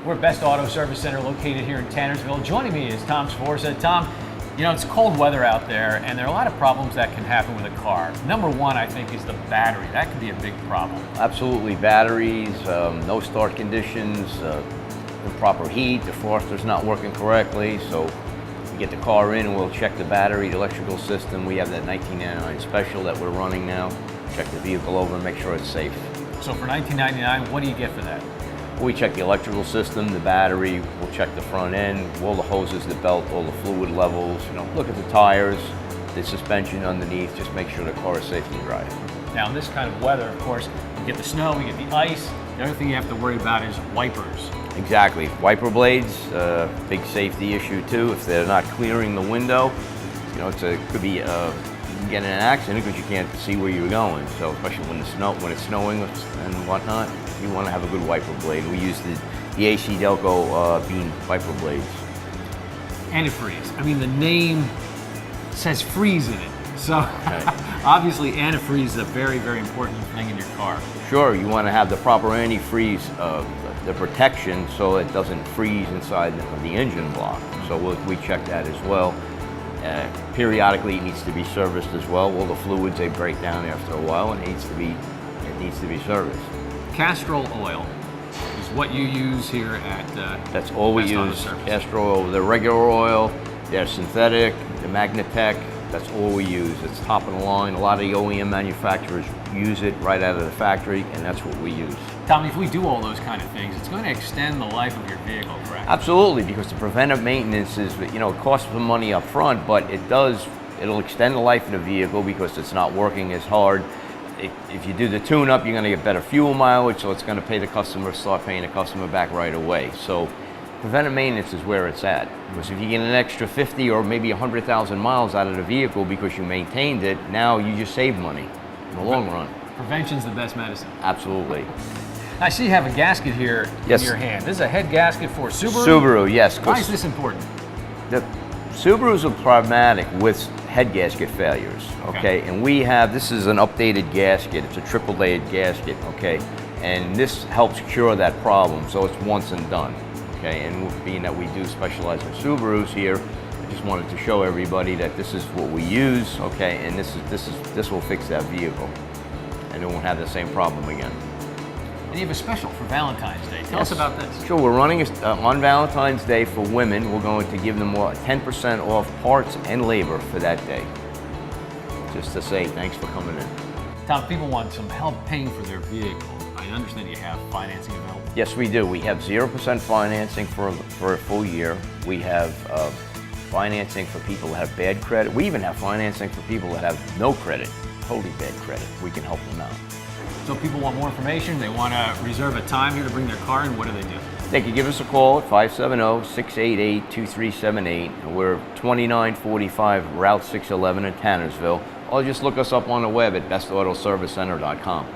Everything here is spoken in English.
We're at Best Auto Service Center located here in Tannersville. Joining me is Tom Sforza. Tom, you know, it's cold weather out there and there are a lot of problems that can happen with a car. Number one, I think, is the battery. That can be a big problem. Absolutely, batteries, no start conditions, improper heat, defroster's not working correctly, so we get the car in and we'll check the battery, the electrical system. We have that 1999 Special that we're running now. Check the vehicle over and make sure it's safe. So for $19.99, what do you get for that? We check the electrical system, the battery, we'll check the front end, all the hoses, the belt, all the fluid levels, you know, look at the tires, the suspension underneath, just make sure the car is safe to drive. Now in this kind of weather, of course, we get the snow, we get the ice. The other thing you have to worry about is wipers. Exactly. Wiper blades, big safety issue too. If they're not clearing the window, you know, could be you can get in an accident because you can't see where you're going. So especially when it's snowing and whatnot, you want to have a good wiper blade. We use the AC Delco beam wiper blades. Antifreeze. I mean, the name says freeze in it. So Okay. obviously antifreeze is a very, very important thing in your car. Sure, you want to have the proper antifreeze, the protection, so it doesn't freeze inside the engine block. So we check that as well. Periodically, it needs to be serviced as well. All the fluids, they break down after a while, and it needs to be serviced. Castrol oil is what you use here at That's all we Best Auto use. Service. Castrol oil, the regular oil, the synthetic, the Magnatech. That's all we use. It's top of the line. A lot of the OEM manufacturers use it right out of the factory, and that's what we use. Tommy, if we do all those kind of things, it's going to extend the life of your vehicle, correct? Absolutely, because the preventive maintenance is, you know, it costs some money up front, but it'll extend the life of the vehicle because it's not working as hard. If you do the tune-up, you're going to get better fuel mileage, so it's going to start paying the customer back right away. So preventive maintenance is where it's at. Because if you get an extra 50 or maybe 100,000 miles out of the vehicle because you maintained it, now you just save money in the long run. Prevention's the best medicine. Absolutely. I see you have a gasket here Yes. in your hand. This is a head gasket for Subaru? Subaru, yes. Why is this important? The Subarus are problematic with head gasket failures, okay? And this is an updated gasket. It's a triple layered gasket, okay? And this helps cure that problem, so it's once and done, okay? And being that we do specialize in Subarus here, I just wanted to show everybody that this is what we use, okay? And this will fix that vehicle, and it won't have the same problem again. And you have a special for Valentine's Day. Tell us about this. Sure, we're running on Valentine's Day for women. We're going to give them 10% off parts and labor for that day. Just to say thanks for coming in. Tom, people want some help paying for their vehicle. I understand you have financing available. Yes, we do. We have 0% financing for a full year. We have financing for people that have bad credit. We even have financing for people that have no credit, totally bad credit. We can help them out. So if people want more information, they want to reserve a time here to bring their car in, what do they do? They can give us a call at 570-688-2378. And we're 2945 Route 611 in Tannersville. Or just look us up on the web at bestautoservicecenter.com.